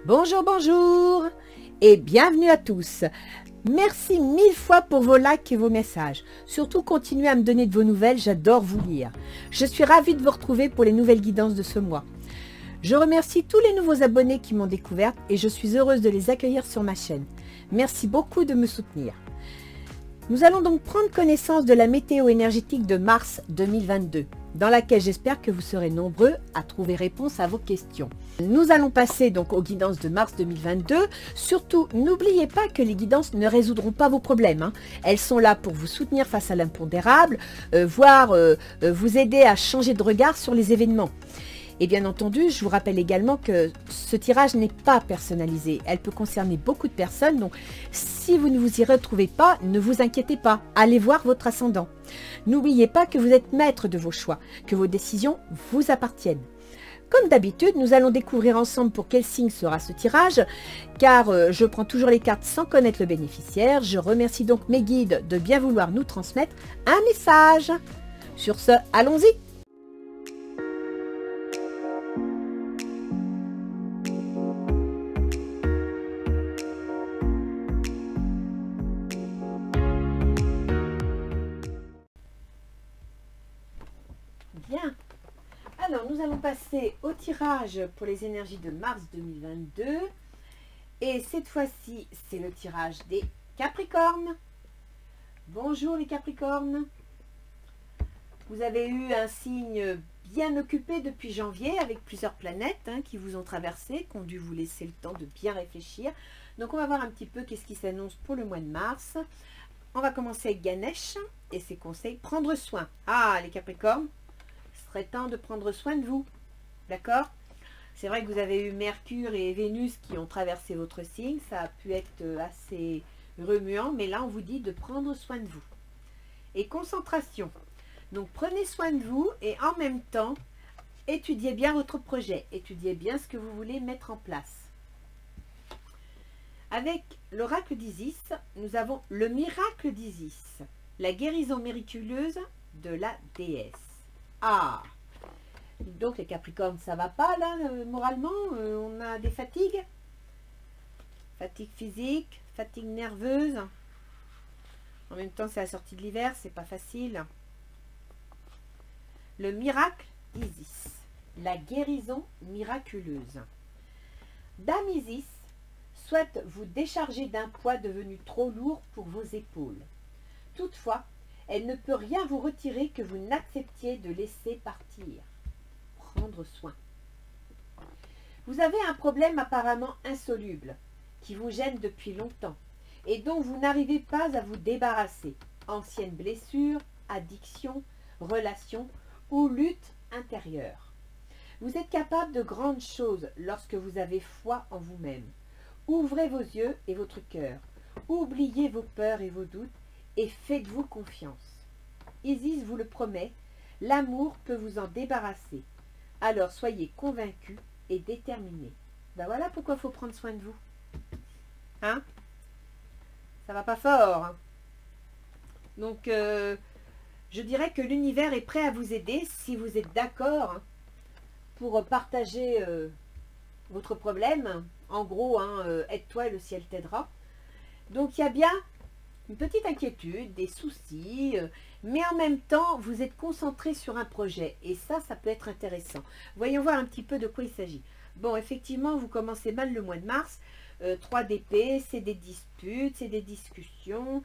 Bonjour, bonjour et bienvenue à tous. Merci mille fois pour vos likes et vos messages. Surtout, continuez à me donner de vos nouvelles, j'adore vous lire. Je suis ravie de vous retrouver pour les nouvelles guidances de ce mois. Je remercie tous les nouveaux abonnés qui m'ont découverte et je suis heureuse de les accueillir sur ma chaîne. Merci beaucoup de me soutenir. Nous allons donc prendre connaissance de la météo énergétique de mars 2022, dans laquelle j'espère que vous serez nombreux à trouver réponse à vos questions. Nous allons passer donc aux guidances de mars 2022. Surtout, n'oubliez pas que les guidances ne résoudront pas vos problèmes. Elles sont là pour vous soutenir face à l'impondérable, voire vous aider à changer de regard sur les événements. Et bien entendu, je vous rappelle également que ce tirage n'est pas personnalisé. Elle peut concerner beaucoup de personnes, donc si vous ne vous y retrouvez pas, ne vous inquiétez pas. Allez voir votre ascendant. N'oubliez pas que vous êtes maître de vos choix, que vos décisions vous appartiennent. Comme d'habitude, nous allons découvrir ensemble pour quel signe sera ce tirage, car je prends toujours les cartes sans connaître le bénéficiaire. Je remercie donc mes guides de bien vouloir nous transmettre un message. Sur ce, allons-y! Bien. Alors, nous allons passer au tirage pour les énergies de mars 2022. Et cette fois-ci, c'est le tirage des Capricornes. Bonjour les Capricornes. Vous avez eu un signe bien occupé depuis janvier avec plusieurs planètes qui vous ont traversé, qui ont dû vous laisser le temps de bien réfléchir. Donc, on va voir un petit peu qu'est-ce qui s'annonce pour le mois de mars. On va commencer avec Ganesh et ses conseils. Prendre soin. Ah, les Capricornes. Temps de prendre soin de vous, d'accord? C'est vrai que vous avez eu Mercure et Vénus qui ont traversé votre signe, ça a pu être assez remuant, mais là on vous dit de prendre soin de vous. Et concentration, donc prenez soin de vous et en même temps, étudiez bien votre projet, étudiez bien ce que vous voulez mettre en place. Avec l'oracle d'Isis, nous avons le miracle d'Isis, la guérison miraculeuse de la déesse. Ah, donc les Capricornes, ça va pas là, moralement, on a des fatigues. Fatigue physique, fatigue nerveuse. En même temps, c'est la sortie de l'hiver, c'est pas facile. Le miracle Isis, la guérison miraculeuse. Dame Isis souhaite vous décharger d'un poids devenu trop lourd pour vos épaules. Toutefois, elle ne peut rien vous retirer que vous n'acceptiez de laisser partir. Prendre soin. Vous avez un problème apparemment insoluble, qui vous gêne depuis longtemps, et dont vous n'arrivez pas à vous débarrasser. Ancienne blessure, addiction, relation ou lutte intérieure. Vous êtes capable de grandes choses lorsque vous avez foi en vous-même. Ouvrez vos yeux et votre cœur. Oubliez vos peurs et vos doutes et faites-vous confiance. Isis vous le promet, l'amour peut vous en débarrasser. Alors soyez convaincus et déterminés. Ben voilà pourquoi il faut prendre soin de vous. Hein? Ça va pas fort. Hein? Donc, je dirais que l'univers est prêt à vous aider si vous êtes d'accord pour partager votre problème. En gros, aide-toi et le ciel t'aidera. Donc, il y a bien une petite inquiétude, des soucis, mais en même temps, vous êtes concentré sur un projet. Et ça peut être intéressant. Voyons voir un petit peu de quoi il s'agit. Bon, effectivement, vous commencez mal le mois de mars. 3 d'épée, c'est des disputes, c'est des discussions.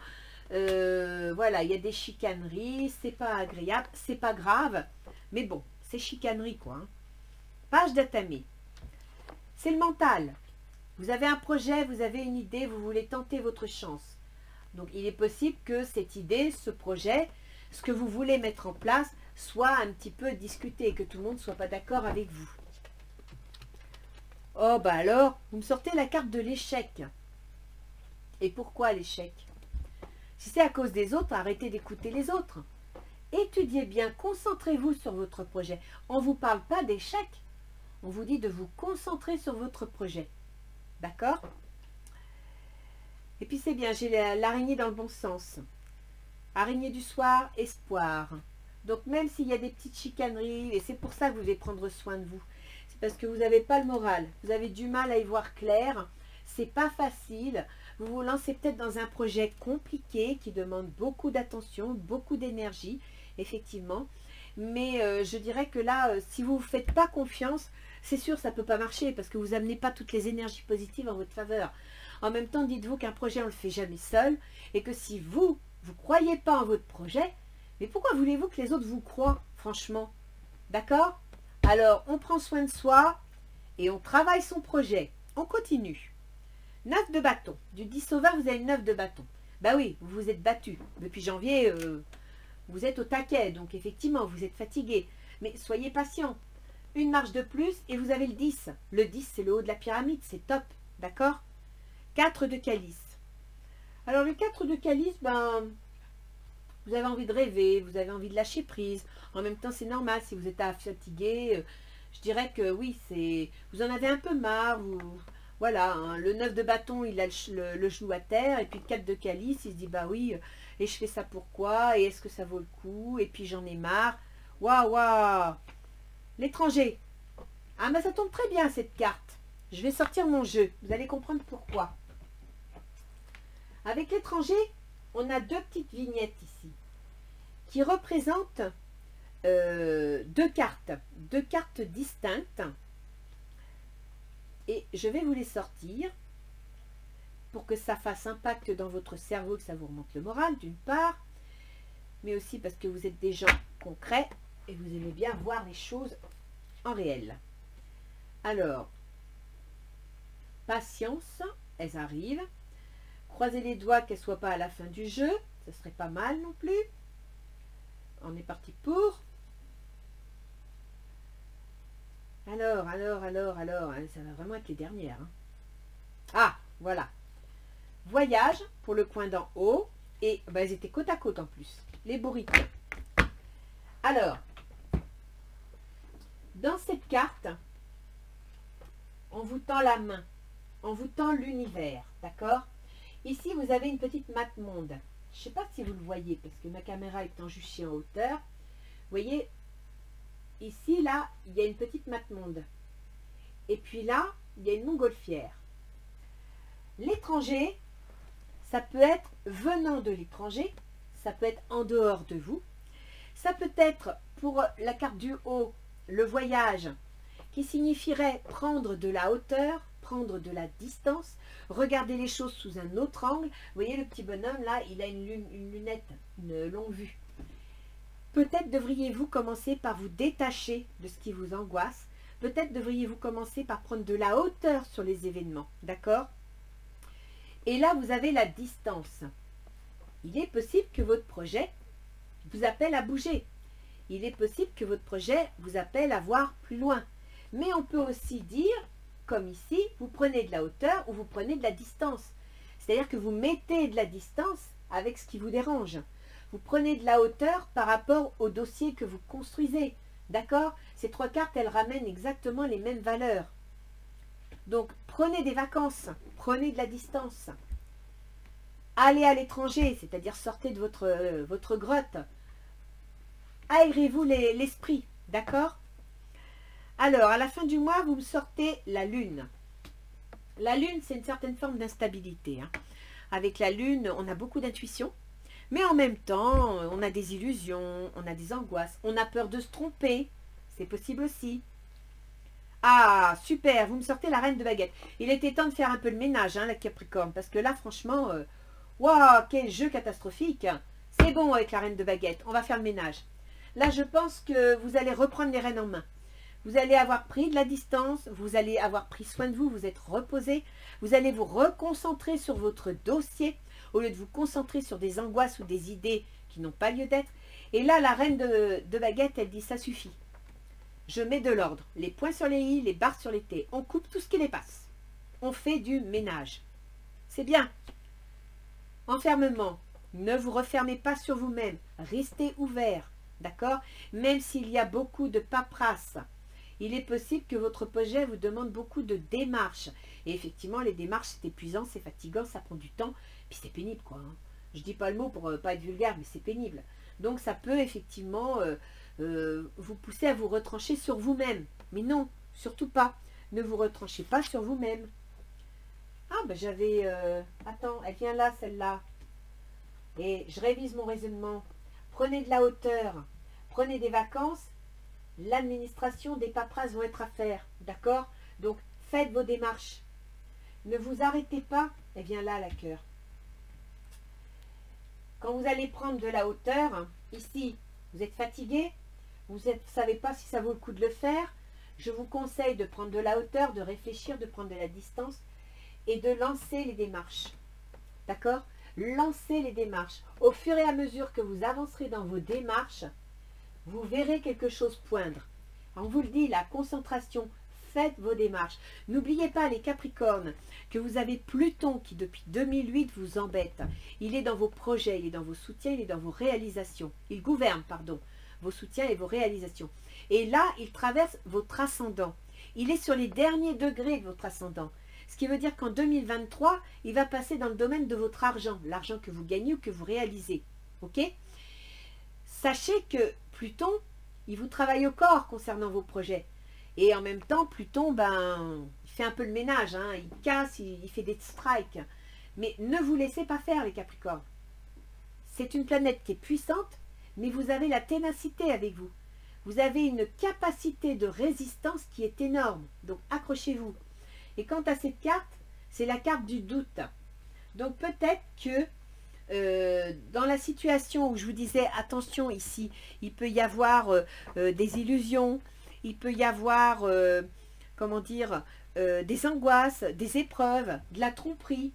Voilà, il y a des chicaneries, c'est pas agréable, c'est pas grave. Mais bon, c'est chicanerie, quoi. Page d'Atamé. C'est le mental. Vous avez un projet, vous avez une idée, vous voulez tenter votre chance. Donc, il est possible que cette idée, ce projet, ce que vous voulez mettre en place, soit un petit peu discuté, que tout le monde ne soit pas d'accord avec vous. Oh, bah alors, vous me sortez la carte de l'échec. Et pourquoi l'échec? Si c'est à cause des autres, arrêtez d'écouter les autres. Étudiez bien, concentrez-vous sur votre projet. On ne vous parle pas d'échec, on vous dit de vous concentrer sur votre projet. D'accord? Et puis c'est bien, j'ai l'araignée dans le bon sens. Araignée du soir, espoir. Donc même s'il y a des petites chicaneries, et c'est pour ça que vous devez prendre soin de vous. c'est parce que vous n'avez pas le moral. Vous avez du mal à y voir clair. C'est pas facile. Vous vous lancez peut-être dans un projet compliqué qui demande beaucoup d'attention, beaucoup d'énergie, effectivement. Mais je dirais que là, si vous ne vous faites pas confiance, c'est sûr, ça ne peut pas marcher parce que vous n'amenez pas toutes les énergies positives en votre faveur. En même temps, dites-vous qu'un projet, on ne le fait jamais seul et que si vous ne croyez pas en votre projet, mais pourquoi voulez-vous que les autres vous croient, franchement? D'accord? Alors, on prend soin de soi et on travaille son projet. On continue. 9 de bâton. Du 10 au 20, vous avez 9 de bâton. Bah oui, vous vous êtes battu. Depuis janvier, vous êtes au taquet. Donc, effectivement, vous êtes fatigué. Mais soyez patient. Une marche de plus et vous avez le 10. Le 10, c'est le haut de la pyramide. C'est top. D'accord? 4 de calice. Alors, le 4 de calice, ben, vous avez envie de rêver, vous avez envie de lâcher prise. En même temps, c'est normal. Si vous êtes fatigué, je dirais que oui, vous en avez un peu marre. Voilà, hein, le 9 de bâton, il a le genou à terre. Et puis le 4 de calice, il se dit, bah oui, et je fais ça pourquoi? Et est-ce que ça vaut le coup? Et puis j'en ai marre. Waouh, waouh! L'étranger. Ah, mais ça tombe très bien, cette carte. Je vais sortir mon jeu. Vous allez comprendre pourquoi. Avec l'étranger, on a deux petites vignettes ici qui représentent deux cartes distinctes. Et je vais vous les sortir pour que ça fasse impact dans votre cerveau, que ça vous remonte le moral, d'une part, mais aussi parce que vous êtes des gens concrets et vous aimez bien voir les choses en réel. Alors, patience, elles arrivent. Croisez les doigts qu'elles ne soient pas à la fin du jeu, ce serait pas mal non plus. On est parti pour. Alors, hein, ça va vraiment être les dernières. Hein. Ah, voilà. Voyage pour le coin d'en haut. Et ben, elles étaient côte à côte en plus. Les bourriquets. Alors, dans cette carte, on vous tend la main. On vous tend l'univers. D'accord? Ici, vous avez une petite map monde. Je ne sais pas si vous le voyez, parce que ma caméra étant juste en hauteur. Vous voyez, ici, là, il y a une petite map monde. Et puis là, il y a une montgolfière. L'étranger, ça peut être venant de l'étranger, ça peut être en dehors de vous. Ça peut être, pour la carte du haut, le voyage, qui signifierait prendre de la hauteur, prendre de la distance, regarder les choses sous un autre angle. Vous voyez le petit bonhomme là, il a une lunette, une longue vue. Peut-être devriez-vous commencer par vous détacher de ce qui vous angoisse. Peut-être devriez-vous commencer par prendre de la hauteur sur les événements. D'accord? Et là, vous avez la distance. Il est possible que votre projet vous appelle à bouger. Il est possible que votre projet vous appelle à voir plus loin. Mais on peut aussi dire, comme ici, vous prenez de la hauteur ou vous prenez de la distance. C'est-à-dire que vous mettez de la distance avec ce qui vous dérange. Vous prenez de la hauteur par rapport au dossier que vous construisez. D'accord? Ces trois cartes, elles ramènent exactement les mêmes valeurs. Donc, prenez des vacances, prenez de la distance. Allez à l'étranger, c'est-à-dire sortez de votre grotte. Aérez-vous l'esprit, d'accord? Alors, à la fin du mois, vous me sortez la lune. La lune, c'est une certaine forme d'instabilité. Hein. Avec la lune, on a beaucoup d'intuition. Mais en même temps, on a des illusions, on a des angoisses, on a peur de se tromper. C'est possible aussi. Ah, super, vous me sortez la reine de baguette. Il était temps de faire un peu le ménage, hein, la Capricorne, parce que là, franchement, waouh, quel jeu catastrophique. C'est bon avec la reine de baguette, on va faire le ménage. Là, je pense que vous allez reprendre les rênes en main. Vous allez avoir pris de la distance, vous allez avoir pris soin de vous, vous êtes reposé, vous allez vous reconcentrer sur votre dossier, au lieu de vous concentrer sur des angoisses ou des idées qui n'ont pas lieu d'être. Et là, la reine de baguette, elle dit, ça suffit. Je mets de l'ordre, les points sur les i, les barres sur les t. On coupe tout ce qui les passe. On fait du ménage. C'est bien. Enfermement. Ne vous refermez pas sur vous-même. Restez ouvert. D'accord? Même s'il y a beaucoup de paperasse, il est possible que votre projet vous demande beaucoup de démarches. Et effectivement, les démarches, c'est épuisant, c'est fatigant, ça prend du temps. Puis c'est pénible, quoi. Hein. Je dis pas le mot pour pas être vulgaire, mais c'est pénible. Donc ça peut effectivement vous pousser à vous retrancher sur vous-même. Mais non, Surtout pas. Ne vous retranchez pas sur vous-même. Ah, ben j'avais... attends, elle vient là, celle-là. Et je révise mon raisonnement. Prenez de la hauteur. Prenez des vacances. L'administration des paperasses vont être à faire. D'accord? Donc, faites vos démarches. Ne vous arrêtez pas. Elle vient là, la cœur. Quand vous allez prendre de la hauteur, ici, vous êtes fatigué, vous ne savez pas si ça vaut le coup de le faire, je vous conseille de prendre de la hauteur, de réfléchir, de prendre de la distance et de lancer les démarches. D'accord? Lancez les démarches. Au fur et à mesure que vous avancerez dans vos démarches, vous verrez quelque chose poindre. On vous le dit, la concentration, faites vos démarches. N'oubliez pas les Capricornes, que vous avez Pluton qui depuis 2008 vous embête. Il est dans vos projets, il est dans vos soutiens, il est dans vos réalisations. Il gouverne, pardon, vos soutiens et vos réalisations. Et là, il traverse votre ascendant. Il est sur les derniers degrés de votre ascendant. Ce qui veut dire qu'en 2023, il va passer dans le domaine de votre argent, l'argent que vous gagnez ou que vous réalisez. Ok? Sachez que Pluton, il vous travaille au corps concernant vos projets. Et en même temps, Pluton, ben, il fait un peu le ménage, hein, il casse, il fait des strikes. Mais ne vous laissez pas faire, les Capricornes. C'est une planète qui est puissante, mais vous avez la ténacité avec vous. Vous avez une capacité de résistance qui est énorme. Donc, accrochez-vous. Et quant à cette carte, c'est la carte du doute. Donc, peut-être que dans la situation où je vous disais, attention ici, il peut y avoir des illusions, il peut y avoir, comment dire, des angoisses, des épreuves, de la tromperie.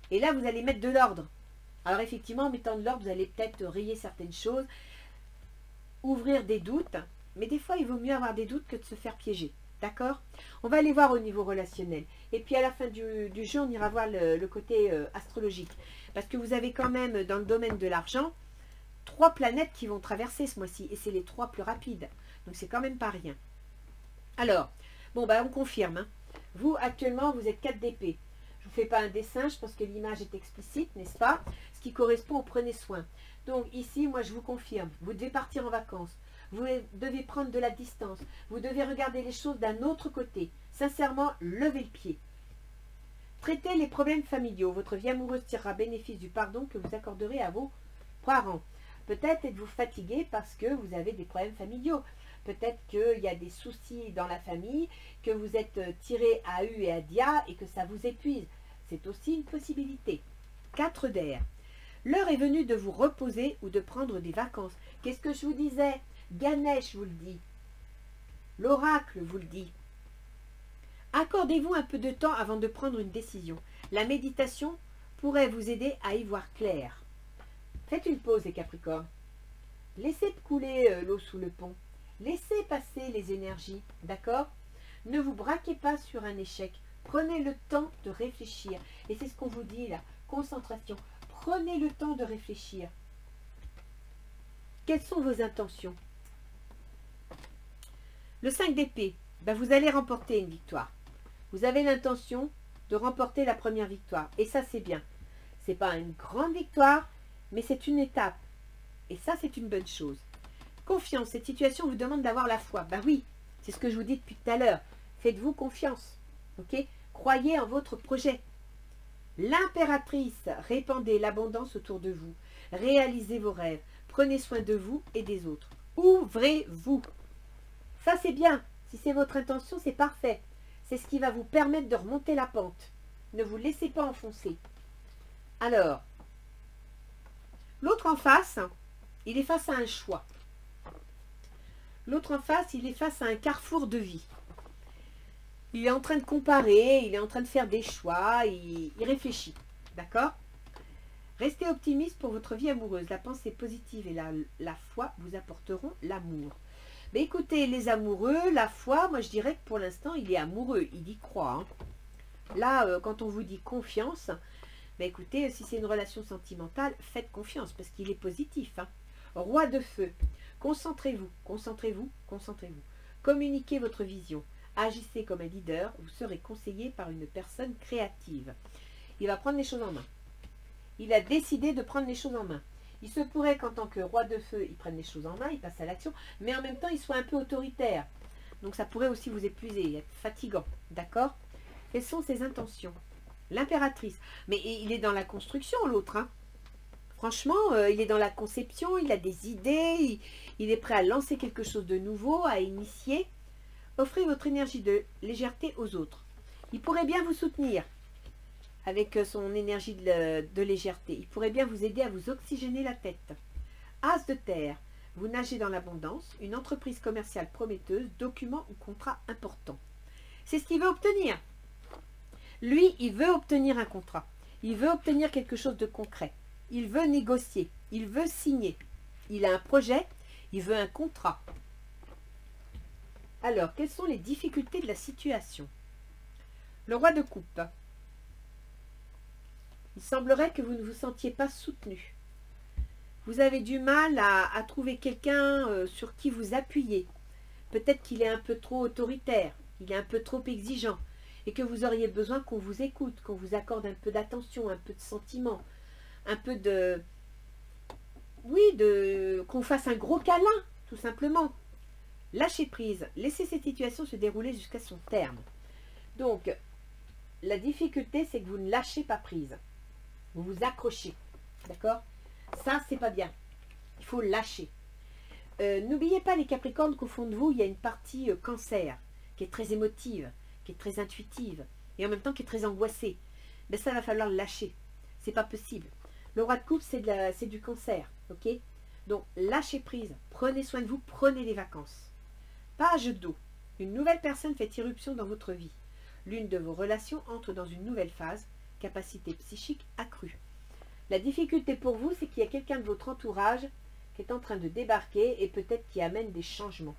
Et là, vous allez mettre de l'ordre. Alors effectivement, en mettant de l'ordre, vous allez peut-être rayer certaines choses, ouvrir des doutes. Mais des fois, il vaut mieux avoir des doutes que de se faire piéger. D'accord? On va aller voir au niveau relationnel. Et puis à la fin du jeu, on ira voir le côté astrologique. Parce que vous avez quand même, dans le domaine de l'argent, 3 planètes qui vont traverser ce mois-ci. Et c'est les 3 plus rapides. Donc c'est quand même pas rien. Alors, bon, bah on confirme. Hein. Vous, actuellement, vous êtes 4 d'épée. Je ne vous fais pas un dessin, je pense que l'image est explicite, n'est-ce pas? Ce qui correspond au prenez soin. Donc ici, moi je vous confirme, vous devez partir en vacances. Vous devez prendre de la distance. Vous devez regarder les choses d'un autre côté. Sincèrement, levez le pied. Traitez les problèmes familiaux. Votre vie amoureuse tirera bénéfice du pardon que vous accorderez à vos parents. Peut-être êtes-vous fatigué parce que vous avez des problèmes familiaux. Peut-être qu'il y a des soucis dans la famille, que vous êtes tiré à U et à Dia et que ça vous épuise. C'est aussi une possibilité. 4 d'air. L'heure est venue de vous reposer ou de prendre des vacances. Qu'est-ce que je vous disais? Ganesh vous le dit. L'oracle vous le dit. Accordez-vous un peu de temps avant de prendre une décision. La méditation pourrait vous aider à y voir clair. Faites une pause, les Capricornes. Laissez couler l'eau sous le pont. Laissez passer les énergies, d'accord? Ne vous braquez pas sur un échec. Prenez le temps de réfléchir. Et c'est ce qu'on vous dit là, concentration. Prenez le temps de réfléchir. Quelles sont vos intentions? Le 5 d'épée, ben vous allez remporter une victoire. Vous avez l'intention de remporter la première victoire. Et ça, c'est bien. Ce n'est pas une grande victoire, mais c'est une étape. Et ça, c'est une bonne chose. Confiance, cette situation vous demande d'avoir la foi. Ben oui, c'est ce que je vous dis depuis tout à l'heure. Faites-vous confiance. Ok? Croyez en votre projet. L'impératrice, répandez l'abondance autour de vous. Réalisez vos rêves. Prenez soin de vous et des autres. Ouvrez-vous. Ça, c'est bien. Si c'est votre intention, c'est parfait. C'est ce qui va vous permettre de remonter la pente. Ne vous laissez pas enfoncer. Alors, l'autre en face, il est face à un choix. L'autre en face, il est face à un carrefour de vie. Il est en train de comparer, il est en train de faire des choix, il réfléchit. D'accord? Restez optimiste pour votre vie amoureuse. La pensée positive et la foi vous apporteront l'amour. Mais écoutez, les amoureux, la foi, moi je dirais que pour l'instant, il est amoureux, il y croit. Hein. Là, quand on vous dit confiance, ben écoutez, si c'est une relation sentimentale, faites confiance parce qu'il est positif. Hein. Roi de feu, concentrez-vous, concentrez-vous, concentrez-vous. Communiquez votre vision. Agissez comme un leader, vous serez conseillé par une personne créative. Il va prendre les choses en main. Il a décidé de prendre les choses en main. Il se pourrait qu'en tant que roi de feu, il prenne les choses en main, il passe à l'action, mais en même temps, il soit un peu autoritaire. donc ça pourrait aussi vous épuiser, être fatigant, d'accord? Quelles sont ses intentions? L'impératrice, mais il est dans la construction l'autre, hein. Franchement, il est dans la conception, il a des idées, il est prêt à lancer quelque chose de nouveau, à initier. Offrez votre énergie de légèreté aux autres. Il pourrait bien vous soutenir avec son énergie de légèreté. Il pourrait bien vous aider à vous oxygéner la tête. As de terre, vous nagez dans l'abondance, une entreprise commerciale prometteuse, document ou contrat important. C'est ce qu'il veut obtenir. Lui, il veut obtenir un contrat. Il veut obtenir quelque chose de concret. Il veut négocier. Il veut signer. Il a un projet. Il veut un contrat. Alors, quelles sont les difficultés de la situation? Le roi de coupe. Il semblerait que vous ne vous sentiez pas soutenu. Vous avez du mal à trouver quelqu'un sur qui vous appuyez. Peut-être qu'il est un peu trop autoritaire. Il est un peu trop exigeant. Et que vous auriez besoin qu'on vous écoute, qu'on vous accorde un peu d'attention, un peu de sentiment, un peu de... Oui, qu'on fasse un gros câlin, tout simplement. Lâchez prise, laissez cette situation se dérouler jusqu'à son terme. Donc, la difficulté, c'est que vous ne lâchez pas prise. Vous vous accrochez, d'accord? Ça, c'est pas bien. Il faut lâcher. N'oubliez pas, les Capricornes, qu'au fond de vous, il y a une partie cancer, qui est très émotive, qui est très intuitive, et en même temps qui est très angoissée. Mais ça va falloir le lâcher. C'est pas possible. Le roi de coupe, c'est du cancer, ok? Donc, lâchez prise. Prenez soin de vous, prenez des vacances. Page d'eau. Une nouvelle personne fait irruption dans votre vie. L'une de vos relations entre dans une nouvelle phase, capacité psychique accrue. La difficulté pour vous, c'est qu'il y a quelqu'un de votre entourage qui est en train de débarquer et peut-être qui amène des changements,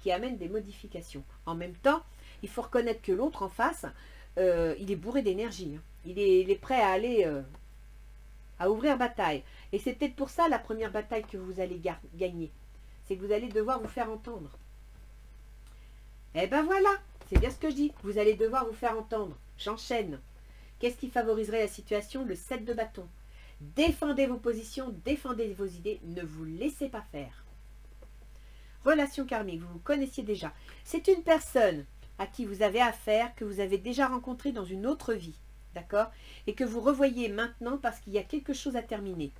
qui amène des modifications. En même temps, il faut reconnaître que l'autre en face, il est bourré d'énergie. Hein. Il est prêt à aller à ouvrir bataille. Et c'est peut-être pour ça la première bataille que vous allez gagner. C'est que vous allez devoir vous faire entendre. Eh ben voilà, c'est bien ce que je dis. Vous allez devoir vous faire entendre. J'enchaîne. Qu'est-ce qui favoriserait la situation? Le 7 de bâton. Défendez vos positions, défendez vos idées, ne vous laissez pas faire. Relation karmique, vous vous connaissiez déjà. C'est une personne à qui vous avez affaire, que vous avez déjà rencontré dans une autre vie, d'accord? Et que vous revoyez maintenant parce qu'il y a quelque chose à terminer.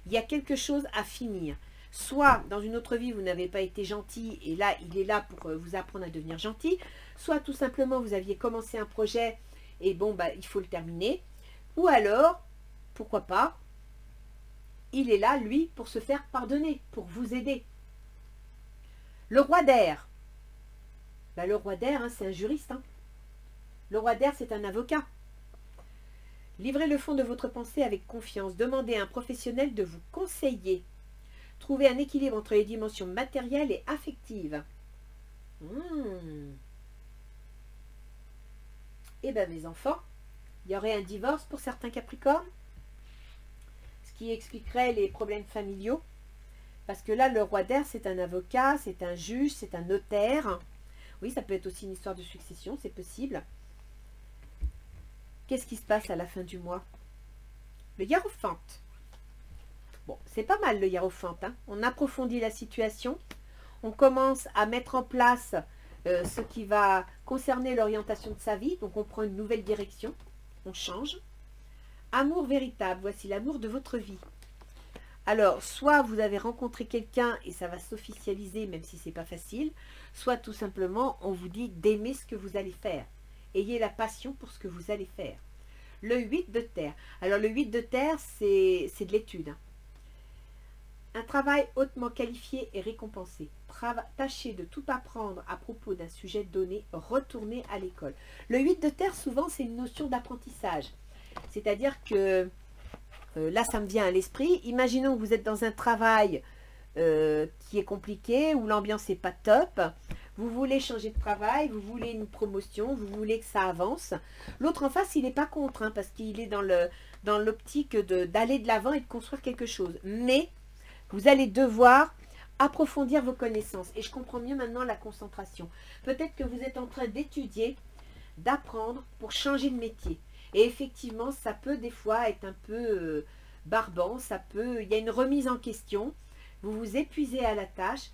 Il y a quelque chose à finir. Soit dans une autre vie, vous n'avez pas été gentil et là, il est là pour vous apprendre à devenir gentil. Soit tout simplement, vous aviez commencé un projet et bon, bah, il faut le terminer. Ou alors, pourquoi pas, il est là, lui, pour se faire pardonner, pour vous aider. Le roi d'air. Bah, le roi d'air, hein, c'est un juriste. Hein. Le roi d'air, c'est un avocat. Livrez le fond de votre pensée avec confiance. Demandez à un professionnel de vous conseiller. Trouvez un équilibre entre les dimensions matérielles et affectives. Eh bien, mes enfants, il y aurait un divorce pour certains Capricornes, ce qui expliquerait les problèmes familiaux. Parce que là, le roi d'air, c'est un avocat, c'est un juge, c'est un notaire. Oui, ça peut être aussi une histoire de succession, c'est possible. Qu'est-ce qui se passe à la fin du mois? Le hiérophante. Bon, c'est pas mal le hiérophante. Hein. On approfondit la situation. On commence à mettre en place ce qui va concerner l'orientation de sa vie. Donc, on prend une nouvelle direction. On change. Amour véritable. Voici l'amour de votre vie. Alors, soit vous avez rencontré quelqu'un et ça va s'officialiser, même si c'est pas facile. Soit tout simplement, on vous dit d'aimer ce que vous allez faire. Ayez la passion pour ce que vous allez faire. Le 8 de terre. Alors, le 8 de terre, c'est de l'étude. Hein. Un travail hautement qualifié et récompensé. Tâchez de tout apprendre à propos d'un sujet donné. Retournez à l'école. Le 8 de terre, souvent, c'est une notion d'apprentissage. C'est-à-dire que, là, ça me vient à l'esprit. Imaginons que vous êtes dans un travail qui est compliqué, où l'ambiance n'est pas top. Vous voulez changer de travail, vous voulez une promotion, vous voulez que ça avance. L'autre en face, il n'est pas contre, hein, parce qu'il est dans l'optique d'aller de l'avant et de construire quelque chose. Mais vous allez devoir approfondir vos connaissances. Et je comprends mieux maintenant la concentration. Peut-être que vous êtes en train d'étudier, d'apprendre pour changer de métier. Et effectivement, ça peut des fois être un peu barbant. Il y a une remise en question. Vous vous épuisez à la tâche.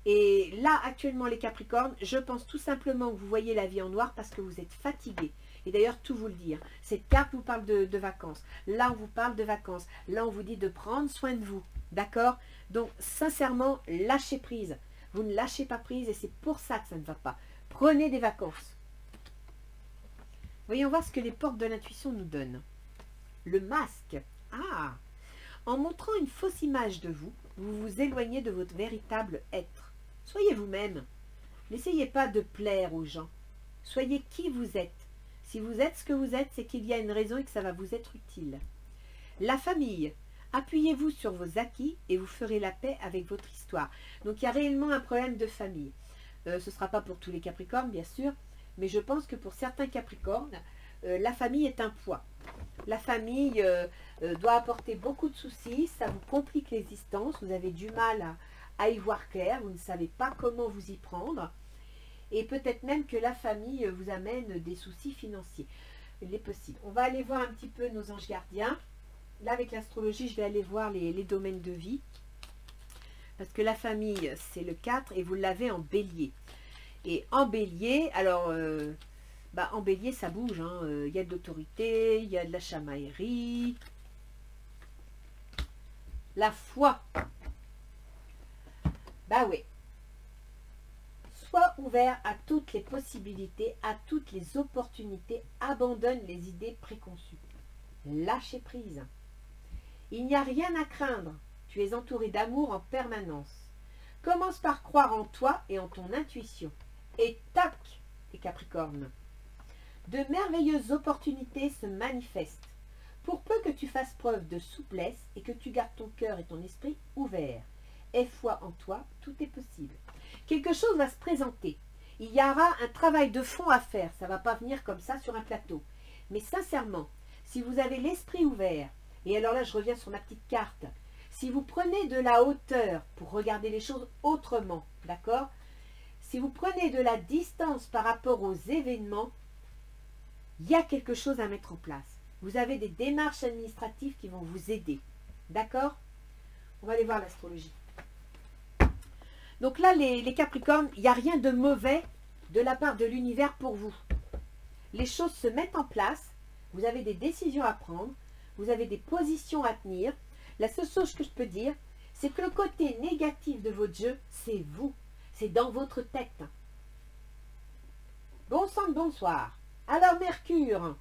Et là, actuellement, les Capricornes, je pense tout simplement que vous voyez la vie en noir parce que vous êtes fatigués. Et d'ailleurs, tout vous le dit. Hein. Cette carte vous parle de vacances. Là, on vous parle de vacances. Là, on vous dit de prendre soin de vous. D'accord? Donc, sincèrement, lâchez prise. Vous ne lâchez pas prise et c'est pour ça que ça ne va pas. Prenez des vacances. Voyons voir ce que les portes de l'intuition nous donnent. Le masque. Ah! En montrant une fausse image de vous, vous vous éloignez de votre véritable être. Soyez vous-même. N'essayez pas de plaire aux gens. Soyez qui vous êtes. Si vous êtes ce que vous êtes, c'est qu'il y a une raison et que ça va vous être utile. La famille. Appuyez-vous sur vos acquis et vous ferez la paix avec votre histoire. Donc il y a réellement un problème de famille. Ce ne sera pas pour tous les Capricornes, bien sûr, mais je pense que pour certains Capricornes, la famille est un poids. La famille doit apporter beaucoup de soucis, ça vous complique l'existence, vous avez du mal à y voir clair, vous ne savez pas comment vous y prendre. Et peut-être même que la famille vous amène des soucis financiers. Il est possible. On va aller voir un petit peu nos anges gardiens. Là, avec l'astrologie, je vais aller voir les domaines de vie. Parce que la famille, c'est le 4 et vous l'avez en bélier. Et en bélier, alors, en bélier, ça bouge. Hein. Il y a de l'autorité, il y a de la chamaillerie. La foi. Bah oui. Sois ouvert à toutes les possibilités, à toutes les opportunités. Abandonne les idées préconçues. Lâchez prise. Il n'y a rien à craindre. Tu es entouré d'amour en permanence. Commence par croire en toi et en ton intuition. Et tac, les Capricornes. De merveilleuses opportunités se manifestent. Pour peu que tu fasses preuve de souplesse et que tu gardes ton cœur et ton esprit ouverts. Aie foi en toi, tout est possible. Quelque chose va se présenter. Il y aura un travail de fond à faire. Ça ne va pas venir comme ça sur un plateau. Mais sincèrement, si vous avez l'esprit ouvert, et alors là je reviens sur ma petite carte, si vous prenez de la hauteur pour regarder les choses autrement, d'accord? Si vous prenez de la distance par rapport aux événements, il y a quelque chose à mettre en place. Vous avez des démarches administratives qui vont vous aider. D'accord? On va aller voir l'astrologie. Donc là, les Capricornes, il n'y a rien de mauvais de la part de l'univers pour vous. Les choses se mettent en place. Vous avez des décisions à prendre. Vous avez des positions à tenir. La seule chose que je peux dire, c'est que le côté négatif de votre jeu, c'est vous. C'est dans votre tête. Bon sang de bonsoir. Alors Mercure,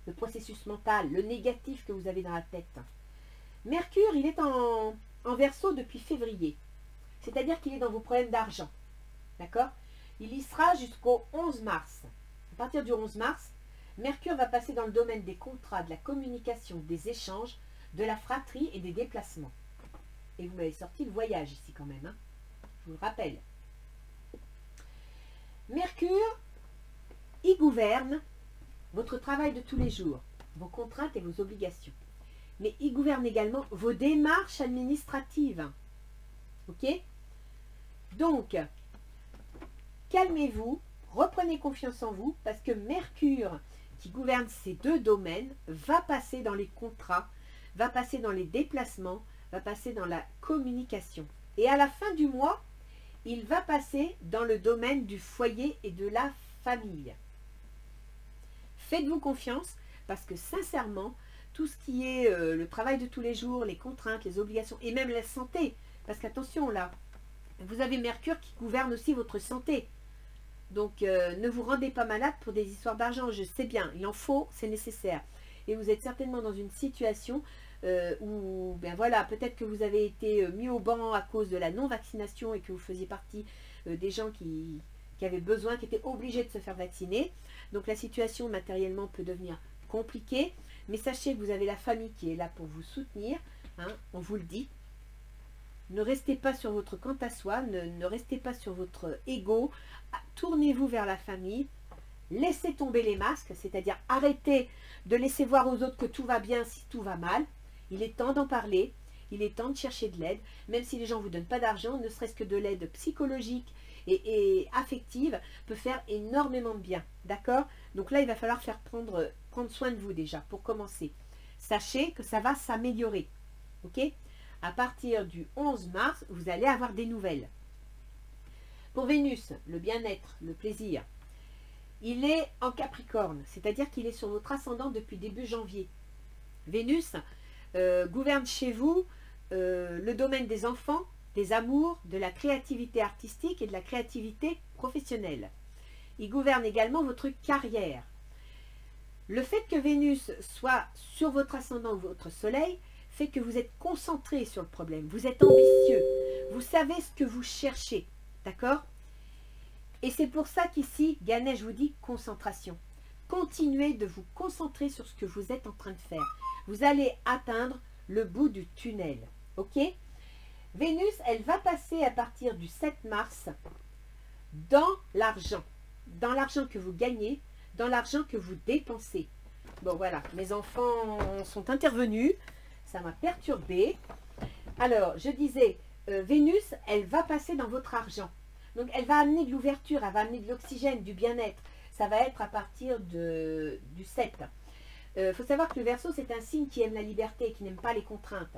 le processus mental, le négatif que vous avez dans la tête. Mercure, il est en Verseau depuis février. C'est-à-dire qu'il est dans vos problèmes d'argent. D'accord? Il y sera jusqu'au 11 mars. À partir du 11 mars, Mercure va passer dans le domaine des contrats, de la communication, des échanges, de la fratrie et des déplacements. Et vous m'avez sorti le voyage ici quand même. Hein? Je vous le rappelle. Mercure, il gouverne votre travail de tous les jours, vos contraintes et vos obligations. Mais il gouverne également vos démarches administratives. Ok? Donc, calmez-vous, reprenez confiance en vous, parce que Mercure, qui gouverne ces deux domaines, va passer dans les contrats, va passer dans les déplacements, va passer dans la communication. Et à la fin du mois, il va passer dans le domaine du foyer et de la famille. Faites-vous confiance, parce que sincèrement, tout ce qui est le travail de tous les jours, les contraintes, les obligations, et même la santé, parce qu'attention là, vous avez Mercure qui gouverne aussi votre santé. Donc ne vous rendez pas malade pour des histoires d'argent, je sais bien, il en faut, c'est nécessaire. Et vous êtes certainement dans une situation où, ben voilà, peut-être que vous avez été mis au banc à cause de la non-vaccination et que vous faisiez partie des gens qui avaient besoin, qui étaient obligés de se faire vacciner. Donc la situation matériellement peut devenir compliquée, mais sachez que vous avez la famille qui est là pour vous soutenir, hein, on vous le dit. Ne restez pas sur votre quant à soi, ne restez pas sur votre ego, tournez-vous vers la famille, laissez tomber les masques, c'est-à-dire arrêtez de laisser voir aux autres que tout va bien si tout va mal. Il est temps d'en parler, il est temps de chercher de l'aide, même si les gens ne vous donnent pas d'argent, ne serait-ce que de l'aide psychologique et affective peut faire énormément de bien, d'accord? Donc là, il va falloir prendre soin de vous déjà, pour commencer. Sachez que ça va s'améliorer, ok? À partir du 11 mars, vous allez avoir des nouvelles. Pour Vénus, le bien-être, le plaisir, il est en Capricorne, c'est-à-dire qu'il est sur votre ascendant depuis début janvier. Vénus gouverne chez vous le domaine des enfants, des amours, de la créativité artistique et de la créativité professionnelle. Il gouverne également votre carrière. Le fait que Vénus soit sur votre ascendant ou votre soleil fait que vous êtes concentré sur le problème, vous êtes ambitieux, vous savez ce que vous cherchez, d'accord? Et c'est pour ça qu'ici, Ganesh vous dit concentration. Continuez de vous concentrer sur ce que vous êtes en train de faire. Vous allez atteindre le bout du tunnel, ok? Vénus, elle va passer à partir du 7 mars dans l'argent que vous gagnez, dans l'argent que vous dépensez. Bon voilà, mes enfants sont intervenus, ça m'a perturbée. Alors, je disais, Vénus, elle va passer dans votre argent. Donc, elle va amener de l'ouverture, elle va amener de l'oxygène, du bien-être. Ça va être à partir du 7. Il faut savoir que le Verseau, c'est un signe qui aime la liberté, qui n'aime pas les contraintes.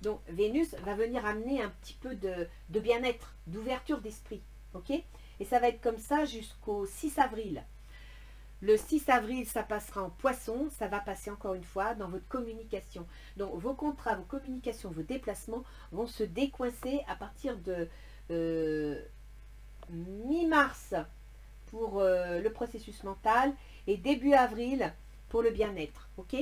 Donc, Vénus va venir amener un petit peu de bien-être, d'ouverture d'esprit. Ok? Et ça va être comme ça jusqu'au 6 avril. Le 6 avril, ça passera en Poisson. Ça va passer encore une fois dans votre communication. Donc, vos contrats, vos communications, vos déplacements vont se décoincer à partir de mi-mars pour le processus mental et début avril pour le bien-être. Ok?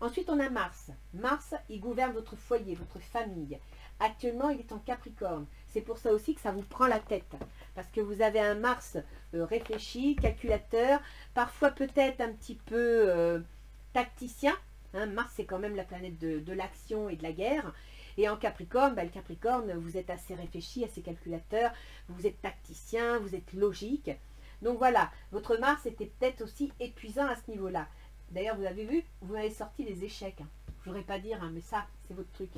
Ensuite, on a Mars. Mars, il gouverne votre foyer, votre famille. Actuellement, il est en Capricorne. C'est pour ça aussi que ça vous prend la tête. Parce que vous avez un Mars réfléchi, calculateur, parfois peut-être un petit peu tacticien. Hein, Mars, c'est quand même la planète de l'action et de la guerre. Et en Capricorne, le Capricorne, vous êtes assez réfléchi, assez calculateur, vous êtes tacticien, vous êtes logique. Donc voilà, votre Mars était peut-être aussi épuisant à ce niveau-là. D'ailleurs, vous avez vu, vous m'avez sorti les échecs. Je ne voudrais pas dire, mais ça, c'est votre truc.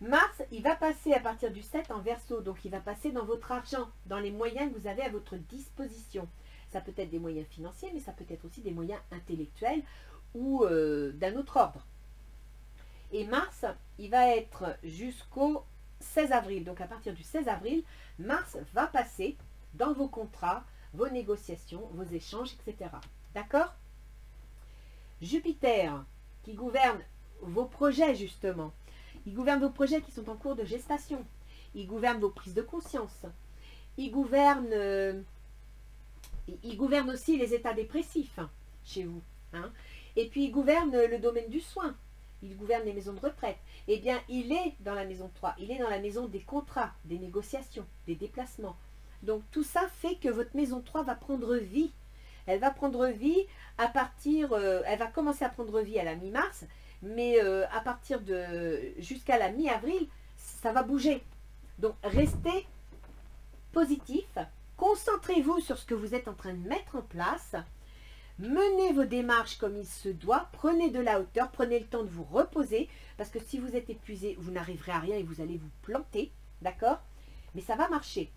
Mars, il va passer à partir du 7 en Verseau. Donc, il va passer dans votre argent, dans les moyens que vous avez à votre disposition. Ça peut être des moyens financiers, mais ça peut être aussi des moyens intellectuels ou d'un autre ordre. Et Mars, il va être jusqu'au 16 avril. Donc, à partir du 16 avril, Mars va passer dans vos contrats, vos négociations, vos échanges, etc. D'accord ? Jupiter, qui gouverne vos projets justement, il gouverne vos projets qui sont en cours de gestation, il gouverne vos prises de conscience, il gouverne aussi les états dépressifs chez vous, hein. Et puis il gouverne le domaine du soin, il gouverne les maisons de retraite. Eh bien, il est dans la maison 3, il est dans la maison des contrats, des négociations, des déplacements. Donc tout ça fait que votre maison 3 va prendre vie. Elle va prendre vie à partir, elle va commencer à prendre vie à la mi-mars, mais à partir de jusqu'à la mi-avril, ça va bouger. Donc restez positif, concentrez-vous sur ce que vous êtes en train de mettre en place, menez vos démarches comme il se doit, prenez de la hauteur, prenez le temps de vous reposer, parce que si vous êtes épuisé, vous n'arriverez à rien et vous allez vous planter, d'accord? Mais ça va marcher.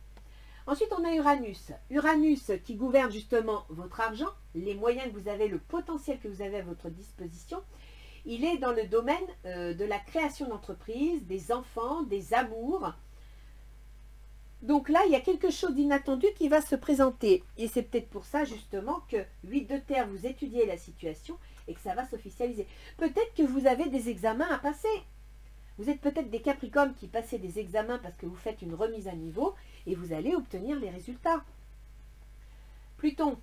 Ensuite, on a Uranus. Uranus qui gouverne justement votre argent, les moyens que vous avez, le potentiel que vous avez à votre disposition. Il est dans le domaine de la création d'entreprises, des enfants, des amours. Donc là, il y a quelque chose d'inattendu qui va se présenter. Et c'est peut-être pour ça justement que 8 de terre, vous étudiez la situation et que ça va s'officialiser. Peut-être que vous avez des examens à passer. Vous êtes peut-être des Capricornes qui passez des examens parce que vous faites une remise à niveau et vous allez obtenir les résultats. Pluton.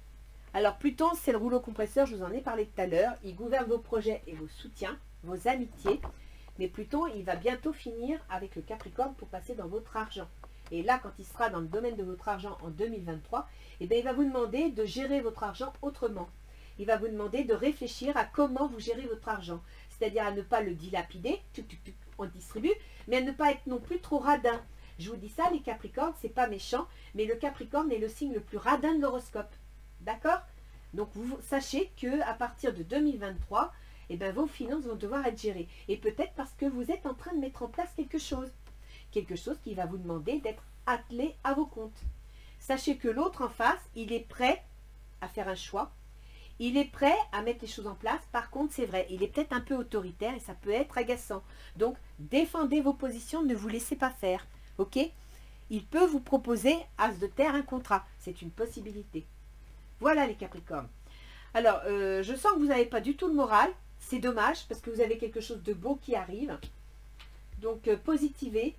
Alors Pluton, c'est le rouleau compresseur, je vous en ai parlé tout à l'heure. Il gouverne vos projets et vos soutiens, vos amitiés. Mais Pluton, il va bientôt finir avec le Capricorne pour passer dans votre argent. Et là, quand il sera dans le domaine de votre argent en 2023, eh bien, il va vous demander de gérer votre argent autrement. Il va vous demander de réfléchir à comment vous gérez votre argent. C'est-à-dire à ne pas le dilapider, on distribue, mais à ne pas être non plus trop radin. Je vous dis ça, les Capricornes, c'est pas méchant, mais le Capricorne est le signe le plus radin de l'horoscope. D'accord? Donc, vous sachez qu'à partir de 2023, eh ben, vos finances vont devoir être gérées. Et peut-être parce que vous êtes en train de mettre en place quelque chose. Quelque chose qui va vous demander d'être attelé à vos comptes. Sachez que l'autre en face, il est prêt à faire un choix. Il est prêt à mettre les choses en place. Par contre, c'est vrai, il est peut-être un peu autoritaire et ça peut être agaçant. Donc, défendez vos positions, ne vous laissez pas faire. Ok? il peut vous proposer, as de terre, un contrat. C'est une possibilité. Voilà les Capricornes. Alors, je sens que vous n'avez pas du tout le moral. C'est dommage parce que vous avez quelque chose de beau qui arrive. Donc, positivez.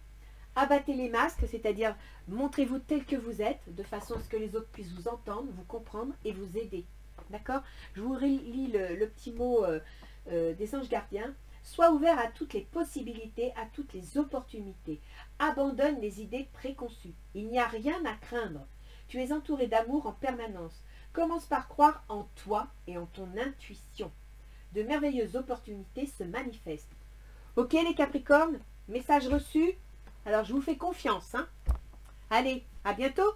Abattez les masques, c'est-à-dire montrez-vous tel que vous êtes, de façon à ce que les autres puissent vous entendre, vous comprendre et vous aider. D'accord? Je vous relis le petit mot des anges gardiens. Sois ouvert à toutes les possibilités, à toutes les opportunités. Abandonne les idées préconçues. Il n'y a rien à craindre. Tu es entouré d'amour en permanence. Commence par croire en toi et en ton intuition. De merveilleuses opportunités se manifestent. Ok les Capricornes? Message reçu? Alors je vous fais confiance. Hein? Allez, à bientôt!